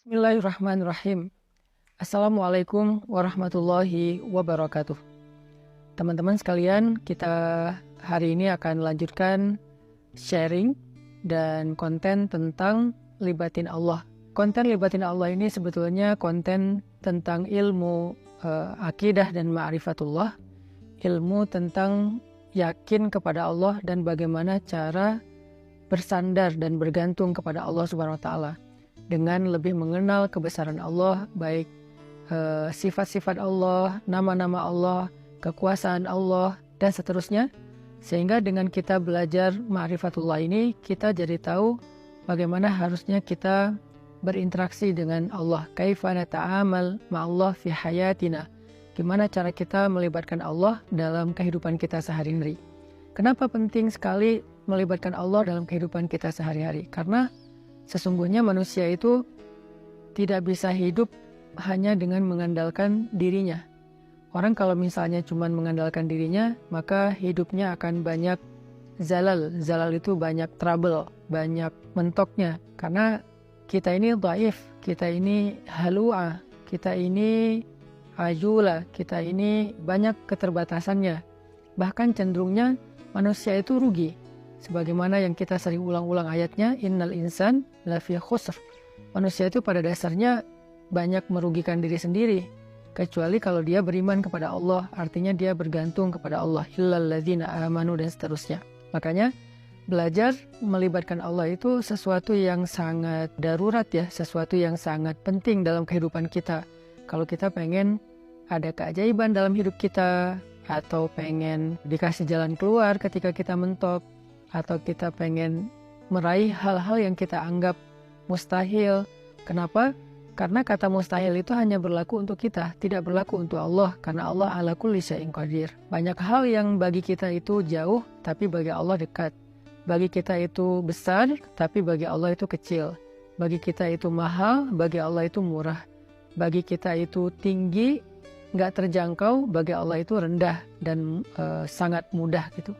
Bismillahirrahmanirrahim. Assalamualaikum warahmatullahi wabarakatuh. Teman-teman sekalian, kita hari ini akan melanjutkan sharing dan konten tentang libatin Allah. Konten libatin Allah ini sebetulnya konten tentang ilmu akidah dan ma'rifatullah, ilmu tentang yakin kepada Allah dan bagaimana cara bersandar dan bergantung kepada Allah Subhanahu wa taala dengan lebih mengenal kebesaran Allah, baik sifat-sifat Allah, nama-nama Allah, kekuasaan Allah, dan seterusnya. Sehingga dengan kita belajar ma'rifatullah ini, kita jadi tahu bagaimana harusnya kita berinteraksi dengan Allah. Kaifa nata'amal ma'allah fi hayatina. Gimana cara kita melibatkan Allah dalam kehidupan kita sehari-hari. Kenapa penting sekali melibatkan Allah dalam kehidupan kita sehari-hari? Karena sesungguhnya manusia itu tidak bisa hidup hanya dengan mengandalkan dirinya. Orang kalau misalnya cuma mengandalkan dirinya, maka hidupnya akan banyak zalal. Zalal itu banyak trouble, banyak mentoknya. Karena kita ini dhaif, kita ini halua, kita ini ajula, kita ini banyak keterbatasannya. Bahkan cenderungnya manusia itu rugi. Sebagaimana yang kita sering ulang-ulang ayatnya, innal insan lafi khusr. Manusia itu pada dasarnya banyak merugikan diri sendiri, kecuali kalau dia beriman kepada Allah, artinya dia bergantung kepada Allah, illal ladzina amanu, dan seterusnya. Makanya belajar melibatkan Allah itu sesuatu yang sangat darurat ya, sesuatu yang sangat penting dalam kehidupan kita. Kalau kita pengen ada keajaiban dalam hidup kita, atau pengen dikasih jalan keluar ketika kita mentok, atau kita pengen meraih hal-hal yang kita anggap mustahil. Kenapa? Karena kata mustahil itu hanya berlaku untuk kita, tidak berlaku untuk Allah, karena Allah ala kulli syai'in qadir. Banyak hal yang bagi kita itu jauh, tapi bagi Allah dekat. Bagi kita itu besar, tapi bagi Allah itu kecil. Bagi kita itu mahal, bagi Allah itu murah. Bagi kita itu tinggi, nggak terjangkau, bagi Allah itu rendah dan sangat mudah gitu.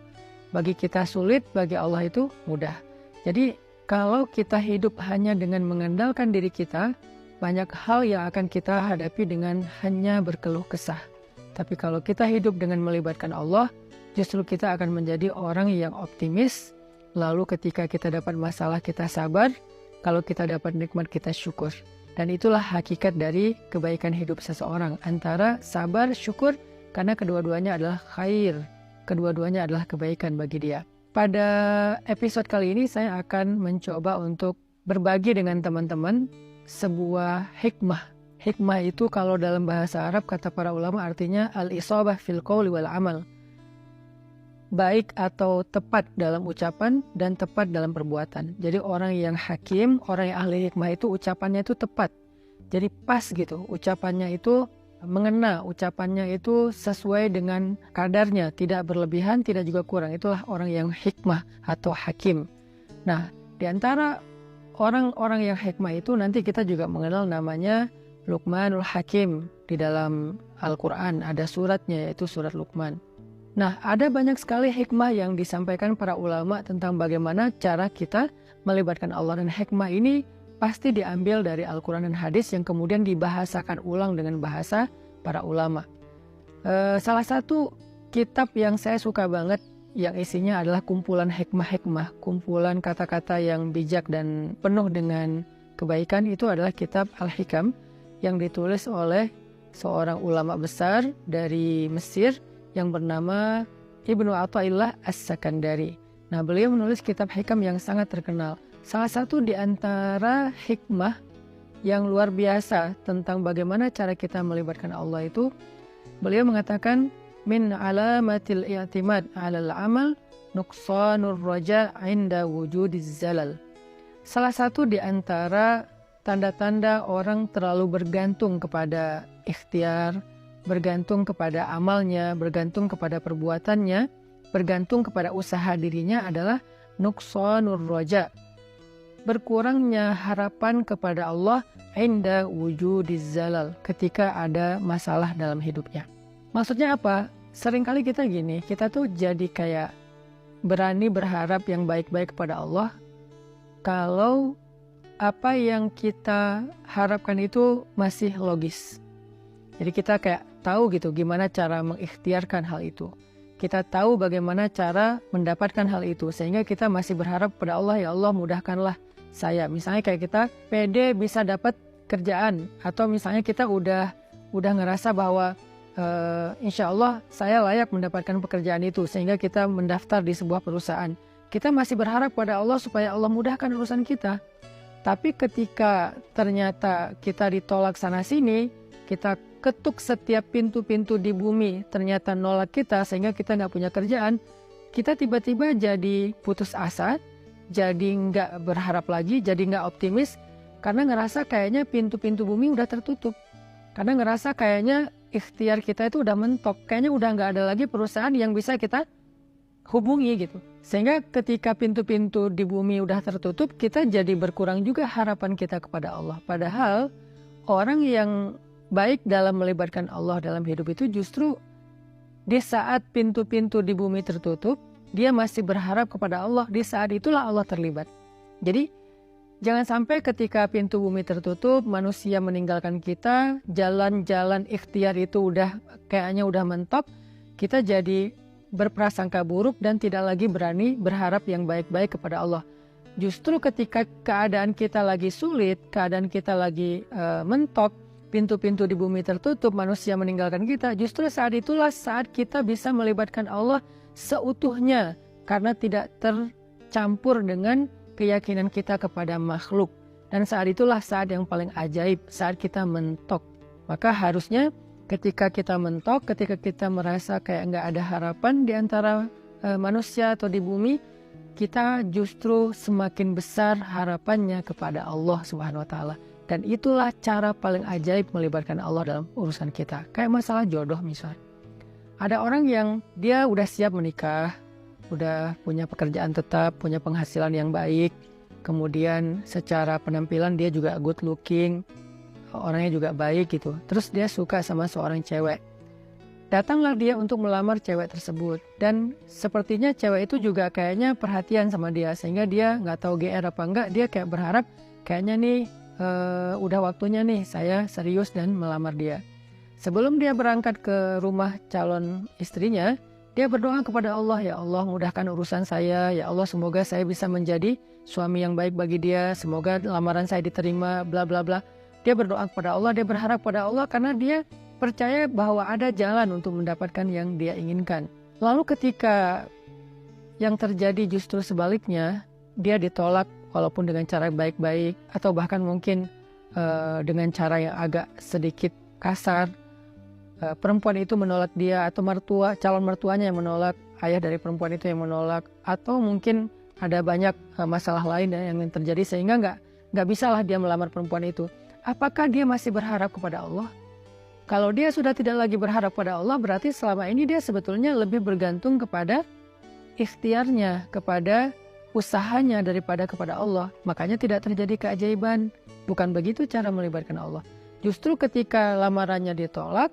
Bagi kita sulit, bagi Allah itu mudah. Jadi kalau kita hidup hanya dengan mengandalkan diri kita, banyak hal yang akan kita hadapi dengan hanya berkeluh kesah. Tapi kalau kita hidup dengan melibatkan Allah, justru kita akan menjadi orang yang optimis. Lalu ketika kita dapat masalah, kita sabar. Kalau kita dapat nikmat, kita syukur. Dan itulah hakikat dari kebaikan hidup seseorang. Antara sabar, syukur, karena kedua-duanya adalah khair. Kedua-duanya adalah kebaikan bagi dia. Pada episode kali ini saya akan mencoba untuk berbagi dengan teman-teman sebuah hikmah. Hikmah itu kalau dalam bahasa Arab kata para ulama artinya al-isabah fil qawli wal amal. Baik atau tepat dalam ucapan dan tepat dalam perbuatan. Jadi orang yang hakim, orang yang ahli hikmah itu ucapannya itu tepat. Jadi pas gitu, ucapannya itu mengena, ucapannya itu sesuai dengan kadarnya, tidak berlebihan, tidak juga kurang. Itulah orang yang hikmah atau hakim. Nah, di antara orang-orang yang hikmah itu nanti kita juga mengenal namanya Luqmanul Hakim. Di dalam Al-Quran ada suratnya, yaitu surat Luqman. Nah, ada banyak sekali hikmah yang disampaikan para ulama tentang bagaimana cara kita melibatkan Allah. Dan hikmah ini pasti diambil dari Al-Quran dan hadis yang kemudian dibahasakan ulang dengan bahasa para ulama. Salah satu kitab yang saya suka banget yang isinya adalah kumpulan hikmah-hikmah, kumpulan kata-kata yang bijak dan penuh dengan kebaikan, itu adalah kitab Al-Hikam yang ditulis oleh seorang ulama besar dari Mesir yang bernama Ibnu Athaillah As-Sakandari. Nah, beliau menulis kitab hikam yang sangat terkenal. Salah satu di antara hikmah yang luar biasa tentang bagaimana cara kita melibatkan Allah itu, beliau mengatakan, min alamatil i'timad 'alal amal nuqsanur raja' 'inda wujudiz zalal. Salah satu di antara tanda-tanda orang terlalu bergantung kepada ikhtiar, bergantung kepada amalnya, bergantung kepada perbuatannya, bergantung kepada usaha dirinya adalah nuqsanur raja', berkurangnya harapan kepada Allah inda wujudiz zalal, ketika ada masalah dalam hidupnya. Maksudnya apa? Seringkali kita gini, kita tuh jadi kayak berani berharap yang baik-baik kepada Allah kalau apa yang kita harapkan itu masih logis. Jadi kita kayak tahu gitu gimana cara mengikhtiarkan hal itu. Kita tahu bagaimana cara mendapatkan hal itu. Sehingga kita masih berharap pada Allah, ya Allah mudahkanlah saya. Misalnya kayak kita pede bisa dapat kerjaan. Atau misalnya kita udah ngerasa bahwa insya Allah saya layak mendapatkan pekerjaan itu. Sehingga kita mendaftar di sebuah perusahaan. Kita masih berharap pada Allah supaya Allah mudahkan urusan kita. Tapi ketika ternyata kita ditolak sana-sini, kita ketuk setiap pintu-pintu di bumi, ternyata nolak kita sehingga kita nggak punya kerjaan, kita tiba-tiba jadi putus asa, jadi nggak berharap lagi, jadi nggak optimis, karena ngerasa kayaknya pintu-pintu bumi udah tertutup. Karena ngerasa kayaknya ikhtiar kita itu udah mentok, kayaknya udah nggak ada lagi perusahaan yang bisa kita hubungi gitu. Sehingga ketika pintu-pintu di bumi udah tertutup, kita jadi berkurang juga harapan kita kepada Allah. Padahal orang yang baik dalam melibatkan Allah dalam hidup itu justru di saat pintu-pintu di bumi tertutup, dia masih berharap kepada Allah. Di saat itulah Allah terlibat. Jadi jangan sampai ketika pintu bumi tertutup, manusia meninggalkan kita, jalan-jalan ikhtiar itu kayaknya udah mentok, kita jadi berprasangka buruk dan tidak lagi berani berharap yang baik-baik kepada Allah. Justru ketika keadaan kita lagi sulit, keadaan kita lagi mentok, pintu-pintu di bumi tertutup, manusia meninggalkan kita, justru saat itulah saat kita bisa melibatkan Allah seutuhnya karena tidak tercampur dengan keyakinan kita kepada makhluk. Dan saat itulah saat yang paling ajaib, saat kita mentok. Maka harusnya ketika kita mentok, ketika kita merasa kayak nggak ada harapan di antara manusia atau di bumi, kita justru semakin besar harapannya kepada Allah Subhanahu wa Ta'ala. Dan itulah cara paling ajaib melibatkan Allah dalam urusan kita. Kayak masalah jodoh misalnya. Ada orang yang dia udah siap menikah, udah punya pekerjaan tetap, punya penghasilan yang baik, kemudian secara penampilan dia juga good looking, orangnya juga baik gitu. Terus dia suka sama seorang cewek. Datanglah dia untuk melamar cewek tersebut. Dan sepertinya cewek itu juga kayaknya perhatian sama dia. Sehingga dia nggak tahu GR apa enggak, dia kayak berharap kayaknya nih udah waktunya nih saya serius dan melamar dia. Sebelum dia berangkat ke rumah calon istrinya, dia berdoa kepada Allah, ya Allah mudahkan urusan saya, ya Allah semoga saya bisa menjadi suami yang baik bagi dia, semoga lamaran saya diterima, bla bla bla. Dia berdoa kepada Allah, dia berharap pada Allah karena dia percaya bahwa ada jalan untuk mendapatkan yang dia inginkan. Lalu ketika yang terjadi justru sebaliknya, dia ditolak walaupun dengan cara baik-baik atau bahkan mungkin dengan cara yang agak sedikit kasar. Perempuan itu menolak dia atau calon mertuanya yang menolak, ayah dari perempuan itu yang menolak, atau mungkin ada banyak masalah lain yang terjadi sehingga nggak bisalah dia melamar perempuan itu. Apakah dia masih berharap kepada Allah? Kalau dia sudah tidak lagi berharap pada Allah, berarti selama ini dia sebetulnya lebih bergantung kepada ikhtiarnya, kepada usahanya daripada kepada Allah. Makanya tidak terjadi keajaiban. Bukan begitu cara melibatkan Allah. Justru ketika lamarannya ditolak,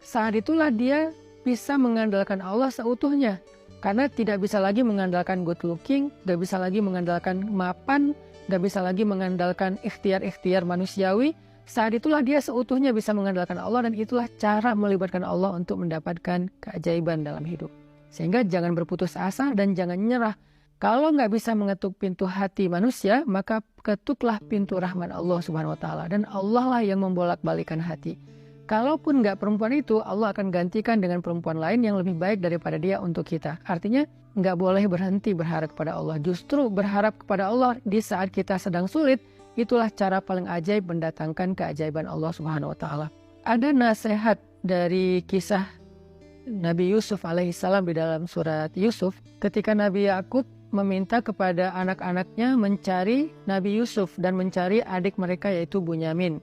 saat itulah dia bisa mengandalkan Allah seutuhnya. Karena tidak bisa lagi mengandalkan good looking, gak bisa lagi mengandalkan mapan, gak bisa lagi mengandalkan ikhtiar-ikhtiar manusiawi. Saat itulah dia seutuhnya bisa mengandalkan Allah, dan itulah cara melibatkan Allah untuk mendapatkan keajaiban dalam hidup. Sehingga jangan berputus asa dan jangan nyerah. Kalau nggak bisa mengetuk pintu hati manusia, maka ketuklah pintu rahmat Allah Subhanahu wa Ta'ala. Dan Allah lah yang membolak-balikan hati. Kalaupun nggak perempuan itu, Allah akan gantikan dengan perempuan lain yang lebih baik daripada dia untuk kita. Artinya nggak boleh berhenti berharap kepada Allah. Justru berharap kepada Allah di saat kita sedang sulit, itulah cara paling ajaib mendatangkan keajaiban Allah Subhanahu wa Ta'ala. Ada nasihat dari kisah Nabi Yusuf alaihissalam di dalam surat Yusuf, ketika Nabi Yakub meminta kepada anak-anaknya mencari Nabi Yusuf dan mencari adik mereka yaitu Bunyamin.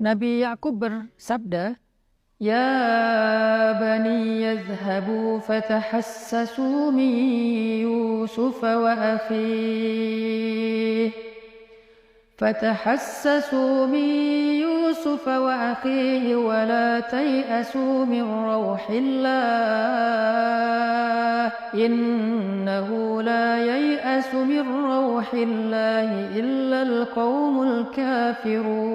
Nabi Yakub bersabda, "Ya bani yadhhabu fatahassasu min Yusuf wa akhihi فتحسسوا من يوسف وأخيه ولا تيأسوا من روح الله إنه لا ييأس من روح الله إلا القوم الكافرون